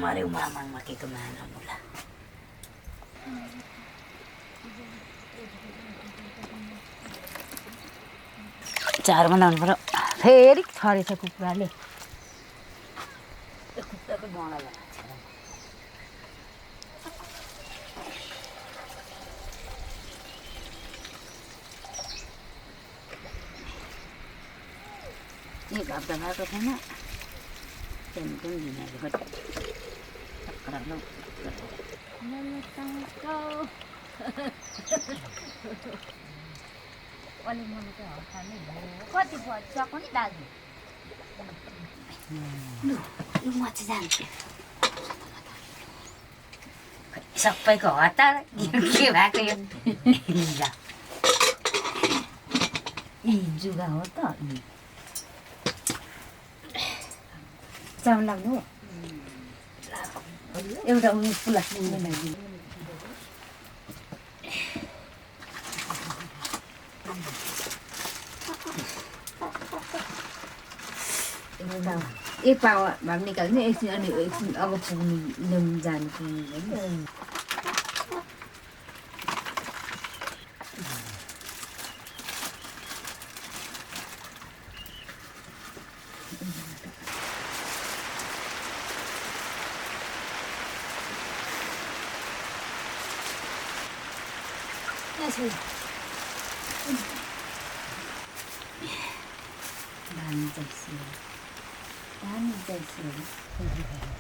mare umamang makikamahan mula. चार बनाउनु पर्यो फेरि छरेछ कुखुराले कुखुराको डाँडा एक हप्ता भएको छैन त्यहाँदेखि पनि दिनेहरूको अलि मलाई चाहिँ हल्का नै भयो कति पर्छ पनि दाजु लु म चाहिँ जान्छु सबैको हतार के भएको यो जुगा हो त चामल लाग्नु एउटा उयो प्लास्टिक बनाइदिनु एक पावा भाग निकाल्ने एकछिन अनि एकछिन अब पुग्नु ल्याउनु जानु पुग्नु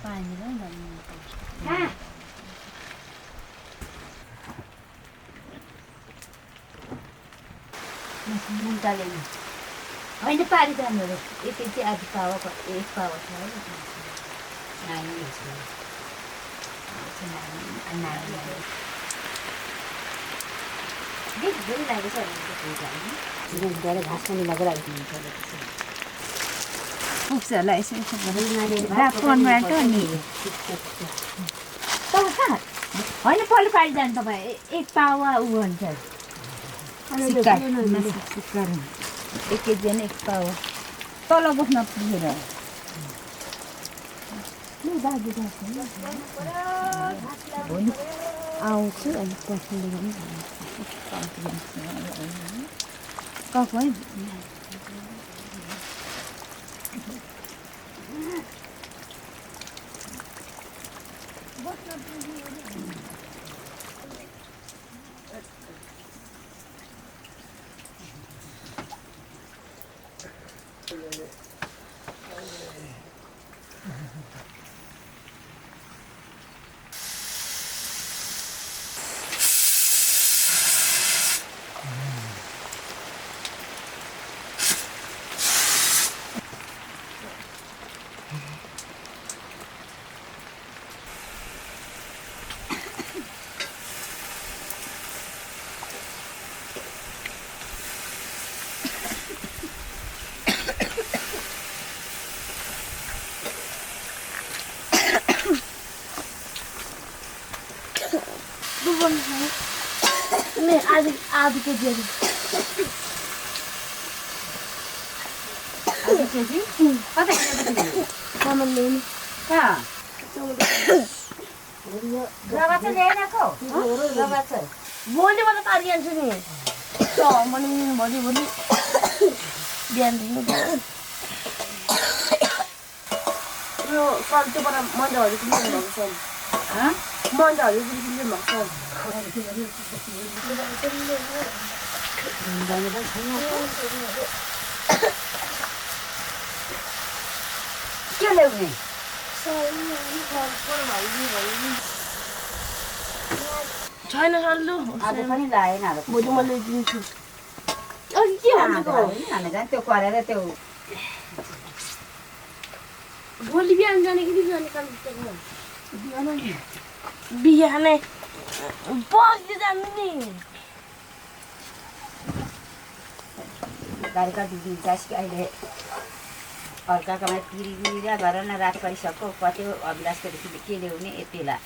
पानी होइन पारी जानु एक केजी आधी पावा एक पावा छ घाँस पनि लगाइदिनु पुग्छ होला यसो फोनबाट नि होइन पल्लो पारी जानु तपाईँ एक पावा ऊ भन्छ एक केजी अनि एक पावा तल बस्न पुगेर आउँछु अनि पछिल्लो कप है आधी केजी कता सामान ल्याउनु कहाँ भोलि मलाई पारी हाल्छु नि भोलि भोलि बिहानदेखि यो सल्टोबाट मन्डहरू किन्नु भएको छ मन्डहरू पनि किन्नु भएको छ के ल्याउने छैन सल्लु आज पनि लाएन भोलि म ल्याइदिन्छु अघि के भनेको त्यो गरेर त्यो भोलि बिहान जाने कि जाने कालिम्पोङ बिहानै बस्दै जानु नि गाडीका दिन्छ कि अहिले अर्काकोमा तिरिरा गर न रात परिसक्यो कति अभिलाषकोदेखि के ल्याउने यति बेला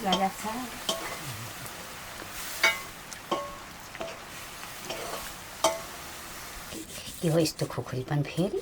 गरिरहेको छ के हो यस्तो खुकुरी पनि फेरि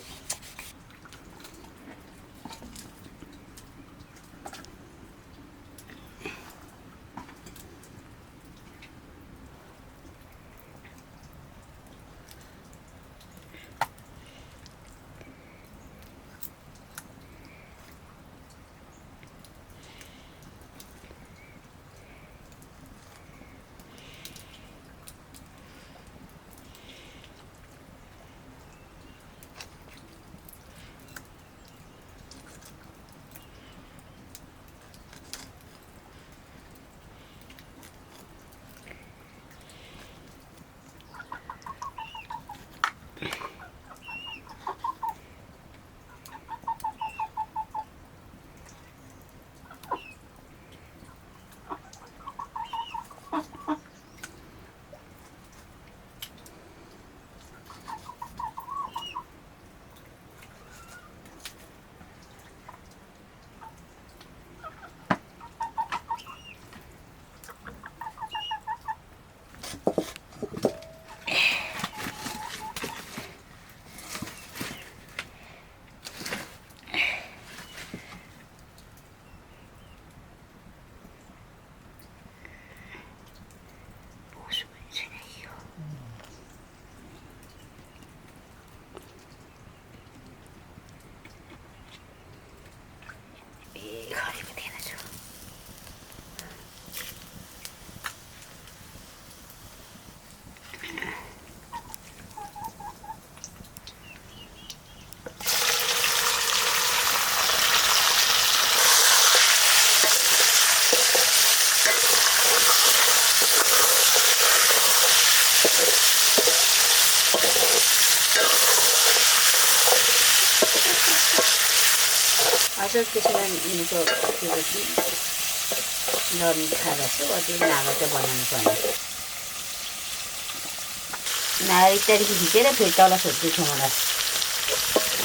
अझ त्यसमा यिनको के भन्छ नरम खाँदा छु अझै नागा चाहिँ बनाउनु पर्ने नागा एक तारिक भिजेर फेरि तल सोध्दैछु मलाई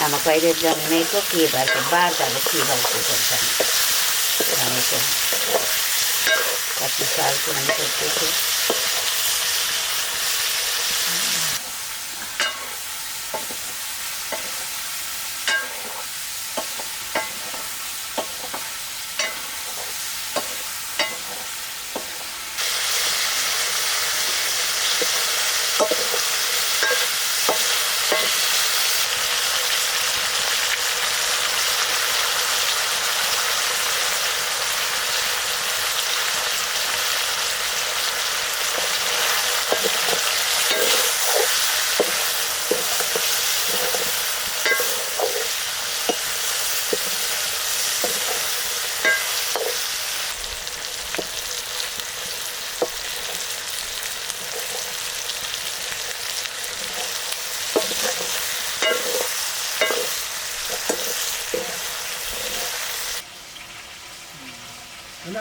आमा कहिले जन्मेको के भएको बार्ताले के भएको भन्छ भनेको कति सालको भने सोध्दैछु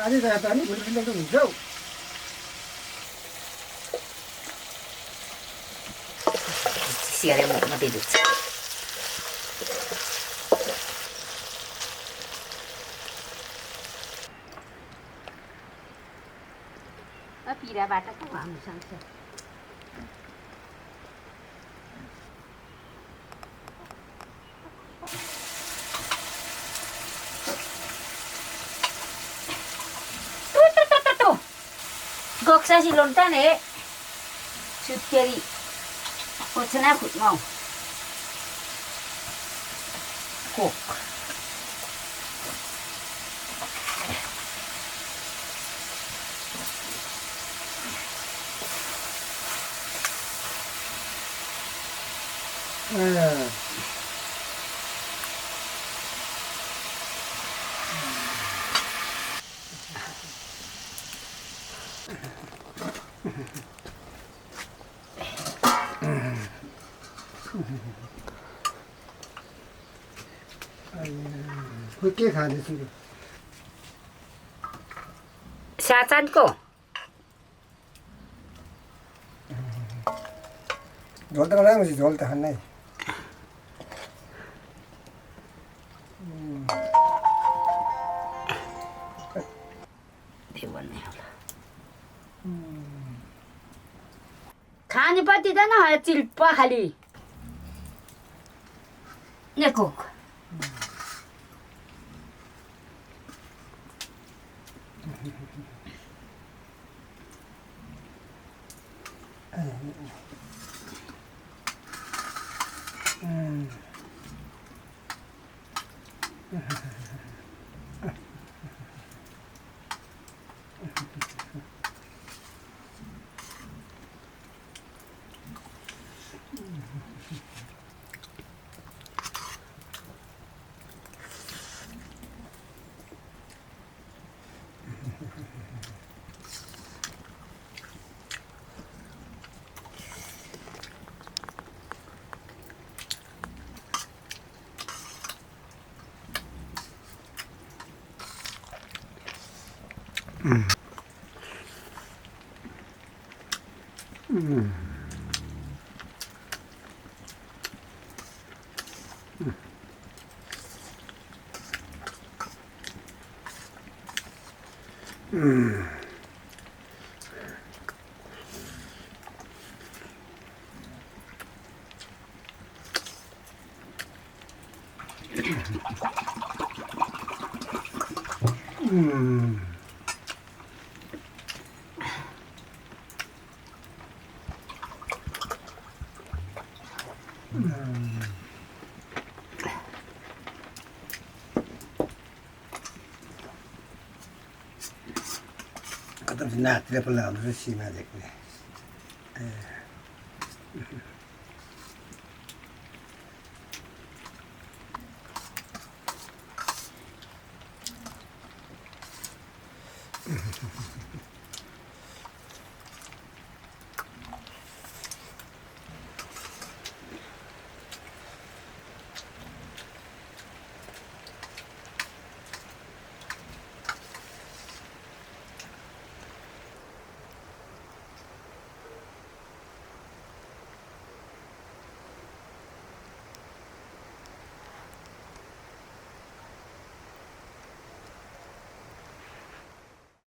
आजै जाए तानि भोलि पनि त हुन्छ हौ सियारे मात्रै दुख्छ पिराबाट पो हाल्नु सक्छ Goksa si lontan sutkeri potsana mau kok के खाँदैछु साचानको झोल त राम्रोसी झोल त खान्न है खानु पर्दैन चिल्प खाली Nee, kook. Kata si naat dia pula harus si macam ni.